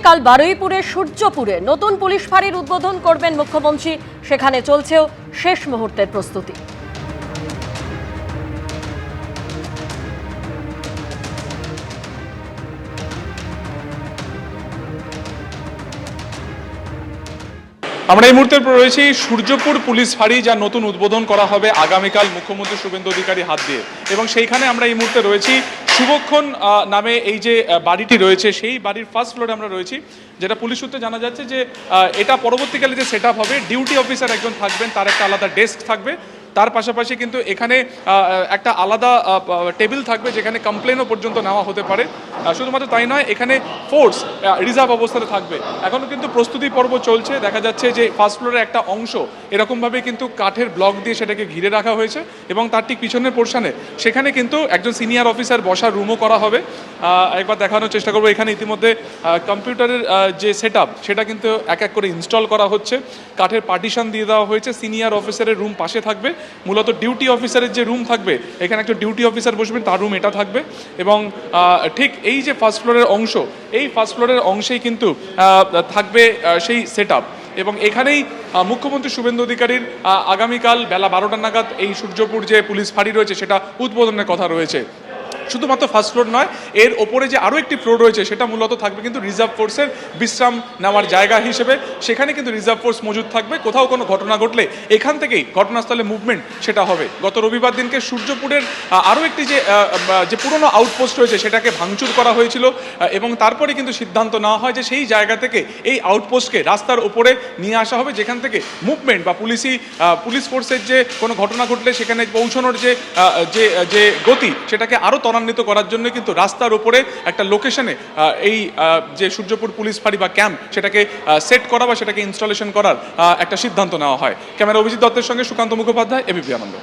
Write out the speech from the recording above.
আগামীকাল বারুইপুরের সূর্যপুরে নতুন পুলিশ ফাঁড়ির উদ্বোধন করবেন মুখ্যমন্ত্রী। সেখানে চলছেও শেষ মুহূর্তের প্রস্তুতি। আমরা এই মুহূর্তে রয়েছি সূর্যপুর পুলিশ ফাঁড়ি, যা নতুন উদ্বোধন করা হবে আগামীকাল মুখ্যমন্ত্রী শুভেন্দু অধিকারীর হাত দিয়ে। এবং সেইখানে আমরা এই মুহূর্তে রয়েছি শুভক্ষণ নামে এই যে বাড়িটি রয়েছে, সেই বাড়ির ফার্স্ট ফ্লোরে আমরা রয়েছি। যেটা পুলিশ সূত্রে জানা যাচ্ছে যে এটা পরবর্তীকালে যে সেট আপ হবে, ডিউটি অফিসার একজন থাকবেন, তার একটা আলাদা ডেস্ক থাকবে। তার পাশাপাশি কিন্তু এখানে একটা আলাদা টেবিল থাকবে, যেখানে কমপ্লেনও পর্যন্ত নেওয়া হতে পারে। শুধুমাত্র তাই নয়, এখানে ফোর্স রিজার্ভ অবস্থাতে থাকবে। এখনও কিন্তু প্রস্তুতি পর্ব চলছে। দেখা যাচ্ছে যে ফার্স্ট ফ্লোরের একটা অংশ এরকমভাবে কিন্তু কাঠের ব্লক দিয়ে সেটাকে ঘিরে রাখা হয়েছে, এবং তার ঠিক পিছনের পোর্শনে সেখানে কিন্তু একজন সিনিয়র অফিসার বসার রুমও করা হবে। একবার দেখানোর চেষ্টা করবো। এখানে ইতিমধ্যে কম্পিউটারের যে সেট আপ, সেটা কিন্তু এক এক করে ইনস্টল করা হচ্ছে। কাঠের পার্টিশন দিয়ে দেওয়া হয়েছে। সিনিয়র অফিসারের রুম পাশে থাকবে। মূলত ডিউটি অফিসারের যে রুম থাকবে, এখানে একটা ডিউটি অফিসার বসবেন, তার রুম এটা থাকবে। এবং ঠিক এই যে ফার্স্ট ফ্লোরের অংশ, এই ফার্স্ট ফ্লোরের অংশেই কিন্তু থাকবে সেই সেট আপ। এবং এখানেই মুখ্যমন্ত্রী শুভেন্দু অধিকারীর আগামীকাল বেলা 12টা নাগাদ এই সূর্যপুর যে পুলিশ ফাঁড়ি রয়েছে, সেটা উদ্বোধনের কথা রয়েছে। শুধুমাত্র ফার্স্ট ফ্লোর নয়, এর ওপরে যে আরও একটি ফ্লোর রয়েছে, সেটা মূলত থাকবে কিন্তু রিজার্ভ ফোর্সের বিশ্রাম নেওয়ার জায়গা হিসেবে। সেখানে কিন্তু রিজার্ভ ফোর্স মজুদ থাকবে। কোথাও কোনো ঘটনা ঘটলে এখান থেকেই ঘটনাস্থলে মুভমেন্ট সেটা হবে। গত রবিবার দিনকে সূর্যপুরের আরও একটি যে পুরনো আউটপোস্ট রয়েছে, সেটাকে ভাঙচুর করা হয়েছিল, এবং তারপরে কিন্তু সিদ্ধান্ত নেওয়া হয় যে সেই জায়গা থেকে এই আউটপোস্টকে রাস্তার উপরে নিয়ে আসা হবে, যেখান থেকে মুভমেন্ট বা পুলিশ ফোর্সের যে কোনো ঘটনা ঘটলে সেখানে পৌঁছানোর যে গতি, সেটাকে আরও ত্বরান্বিত করার জন্য কিন্তু রাস্তার উপরে একটা লোকেশনে এই যে সূর্যপুর পুলিশ ফাঁড়ি বা ক্যাম্প, সেটাকে সেট করা বা সেটাকে ইনস্টলেশন করার একটা সিদ্ধান্ত নেওয়া হয়। ক্যামেরা অভিজিৎ দত্তের সঙ্গে সুকান্ত মুখোপাধ্যায়, এবিপি আনন্দ।